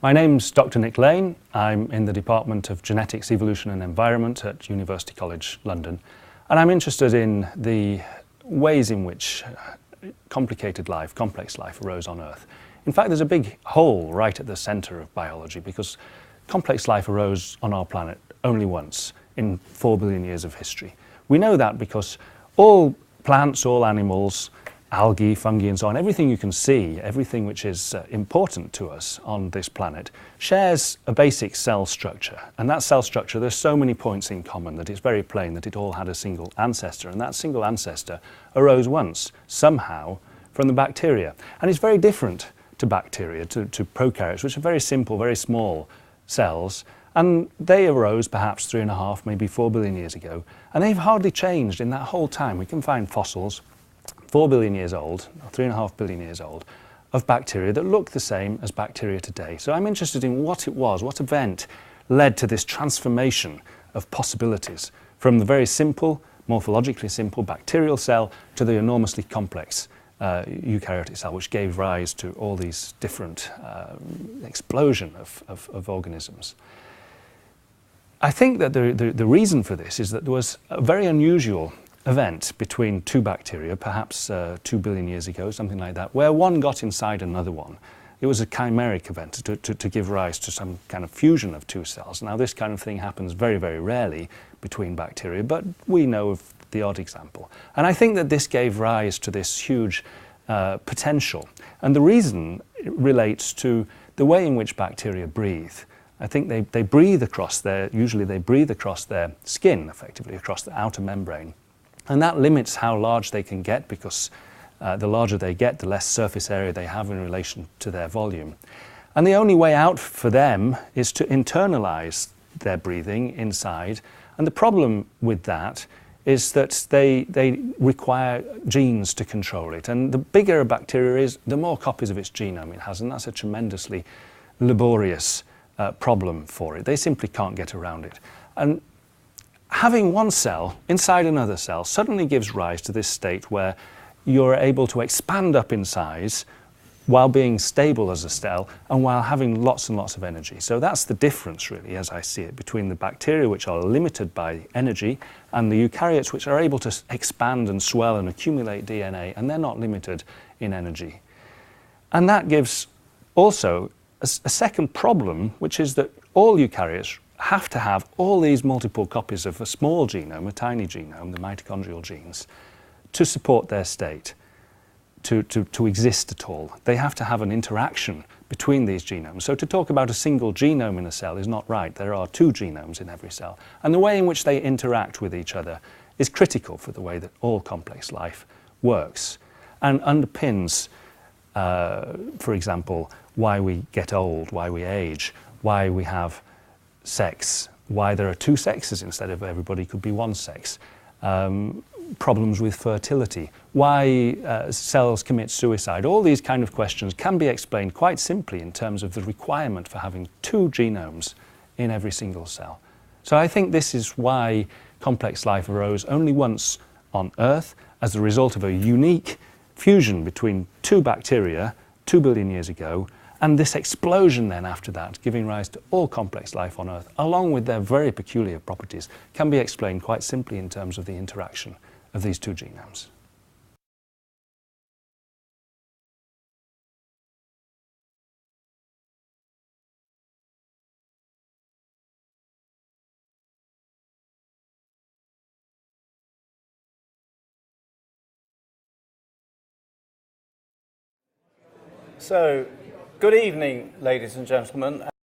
My name's Dr. Nick Lane. I'm in the Department of Genetics, Evolution and Environment at University College London, and I'm interested in the ways in which complicated life, complex life arose on Earth. In fact, there's a big hole right at the centre of biology because complex life arose on our planet only once in 4 billion years of history. We know that because all plants, all animals, algae, fungi and so on, everything you can see, everything which is important to us on this planet, shares a basic cell structure. And that cell structure, there's so many points in common that it's very plain that it all had a single ancestor, and that single ancestor arose once, somehow, from the bacteria. And it's very different to bacteria, to prokaryotes, which are very simple, very small cells, and they arose perhaps 3.5, maybe 4 billion years ago, and they've hardly changed in that whole time. We can find fossils 4 billion years old, or 3.5 billion years old, of bacteria that look the same as bacteria today. So I'm interested in what it was, what event led to this transformation of possibilities from the very simple, morphologically simple bacterial cell to the enormously complex eukaryotic cell, which gave rise to all these different explosion of organisms. I think that the reason for this is that there was a very unusual event between two bacteria, perhaps 2 billion years ago, something like that, where one got inside another one. It was a chimeric event to give rise to some kind of fusion of two cells. Now, this kind of thing happens very, very rarely between bacteria, but we know of the odd example. And I think that this gave rise to this huge potential. And the reason relates to the way in which bacteria breathe. I think they breathe across usually they breathe across their skin, effectively, across the outer membrane. And that limits how large they can get because the larger they get, the less surface area they have in relation to their volume. And the only way out for them is to internalize their breathing inside. And the problem with that is that they require genes to control it. And the bigger a bacteria is, the more copies of its genome it has. And that's a tremendously laborious problem for it. They simply can't get around it. And having one cell inside another cell suddenly gives rise to this state where you're able to expand up in size while being stable as a cell and while having lots and lots of energy. So that's the difference, really, as I see it, between the bacteria, which are limited by energy, and the eukaryotes, which are able to expand and swell and accumulate DNA, and they're not limited in energy. And that gives also a second problem, which is that all eukaryotes have to have all these multiple copies of a small genome, a tiny genome, the mitochondrial genes, to support their state, to exist at all. They have to have an interaction between these genomes. So to talk about a single genome in a cell is not right. There are two genomes in every cell. And the way in which they interact with each other is critical for the way that all complex life works and underpins, for example, why we get old, why we age, why we have sex, why there are two sexes instead of everybody could be one sex, problems with fertility, why cells commit suicide. All these kind of questions can be explained quite simply in terms of the requirement for having two genomes in every single cell. So I think this is why complex life arose only once on Earth as a result of a unique fusion between two bacteria 2 billion years ago, and this explosion then after that, giving rise to all complex life on Earth, along with their very peculiar properties, can be explained quite simply in terms of the interaction of these two genomes. So, good evening, ladies and gentlemen.